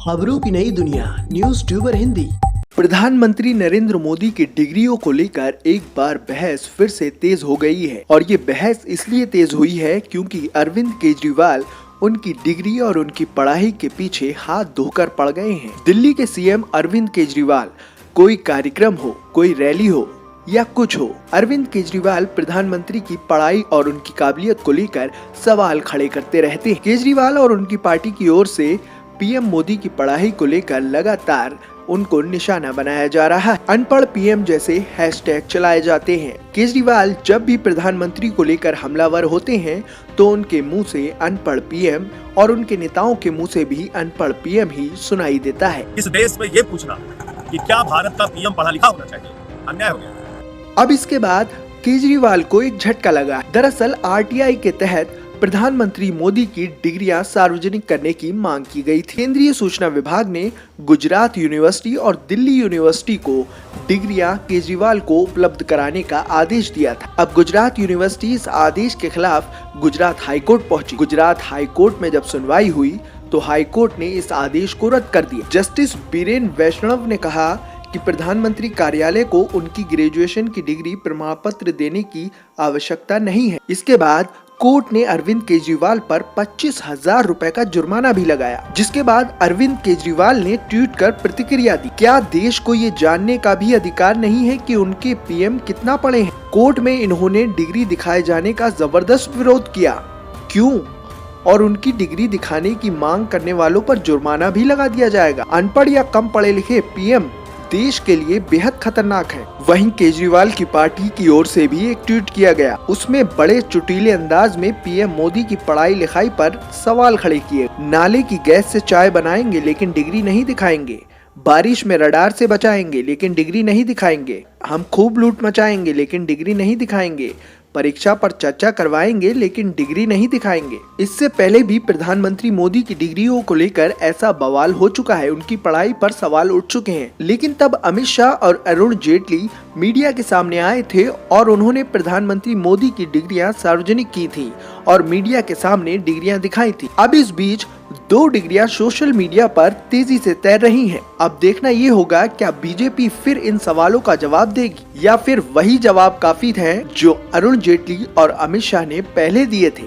खबरों की नई दुनिया न्यूज़ ट्यूबर हिंदी। प्रधानमंत्री नरेंद्र मोदी की डिग्रियों को लेकर एक बार बहस फिर से तेज हो गई है और ये बहस इसलिए तेज हुई है क्योंकि अरविंद केजरीवाल उनकी डिग्री और उनकी पढ़ाई के पीछे हाथ धोकर पड़ गए हैं। दिल्ली के सीएम अरविंद केजरीवाल, कोई कार्यक्रम हो, कोई रैली हो या कुछ हो, अरविंद केजरीवाल प्रधानमंत्री की पढ़ाई और उनकी काबिलियत को लेकर सवाल खड़े करते रहते हैं। केजरीवाल और उनकी पार्टी की ओर से पीएम मोदी की पढ़ाई को लेकर लगातार उनको निशाना बनाया जा रहा है। अनपढ़ पीएम जैसे हैशटैग चलाए जाते हैं। केजरीवाल जब भी प्रधानमंत्री को लेकर हमलावर होते हैं तो उनके मुंह से अनपढ़ पीएम और उनके नेताओं के मुंह से भी अनपढ़ पीएम ही सुनाई देता है। इस देश में ये पूछना कि क्या भारत का पीएम पढ़ा लिखा होना चाहिए, अन्याय हो गया। अब इसके बाद केजरीवाल को एक झटका लगा। दरअसल आरटीआई के तहत प्रधानमंत्री मोदी की डिग्रियां सार्वजनिक करने की मांग की गई थी। केंद्रीय सूचना विभाग ने गुजरात यूनिवर्सिटी और दिल्ली यूनिवर्सिटी को डिग्रियां केजरीवाल को उपलब्ध कराने का आदेश दिया था। अब गुजरात यूनिवर्सिटी इस आदेश के खिलाफ गुजरात हाईकोर्ट पहुंची। गुजरात हाईकोर्ट में जब सुनवाई हुई तो हाईकोर्ट ने इस आदेश को रद्द कर दिया। जस्टिस बीरेन वैष्णव ने कहा कि प्रधानमंत्री कार्यालय को उनकी ग्रेजुएशन की डिग्री प्रमाण पत्र देने की आवश्यकता नहीं है। इसके बाद कोर्ट ने अरविंद केजरीवाल पर 25,000 रुपए का जुर्माना भी लगाया, जिसके बाद अरविंद केजरीवाल ने ट्वीट कर प्रतिक्रिया दी। क्या देश को ये जानने का भी अधिकार नहीं है कि उनके पीएम कितना पढ़े हैं? कोर्ट में इन्होंने डिग्री दिखाए जाने का जबरदस्त विरोध किया। क्यों? और उनकी डिग्री दिखाने की मांग करने वालों पर जुर्माना भी लगा दिया जाएगा। अनपढ़ या कम पढ़े लिखे पीएम देश के लिए बेहद खतरनाक है। वहीं केजरीवाल की पार्टी की ओर से भी एक ट्वीट किया गया। उसमें बड़े चुटीले अंदाज में पीएम मोदी की पढ़ाई लिखाई पर सवाल खड़े किए। नाले की गैस से चाय बनाएंगे लेकिन डिग्री नहीं दिखाएंगे। बारिश में रडार से बचाएंगे लेकिन डिग्री नहीं दिखाएंगे। हम खूब लूट मचाएंगे लेकिन डिग्री नहीं दिखाएंगे। परीक्षा पर चर्चा करवाएंगे लेकिन डिग्री नहीं दिखाएंगे। इससे पहले भी प्रधानमंत्री मोदी की डिग्रियों को लेकर ऐसा बवाल हो चुका है। उनकी पढ़ाई पर सवाल उठ चुके हैं, लेकिन तब अमित शाह और अरुण जेटली मीडिया के सामने आए थे और उन्होंने प्रधानमंत्री मोदी की डिग्रियां सार्वजनिक की थी और मीडिया के सामने डिग्रियां दिखाई थी। अब इस बीच 2 डिग्रियां सोशल मीडिया पर तेजी से तैर रही हैं। अब देखना ये होगा क्या बीजेपी फिर इन सवालों का जवाब देगी या फिर वही जवाब काफी है जो अरुण जेटली और अमित शाह ने पहले दिए थे।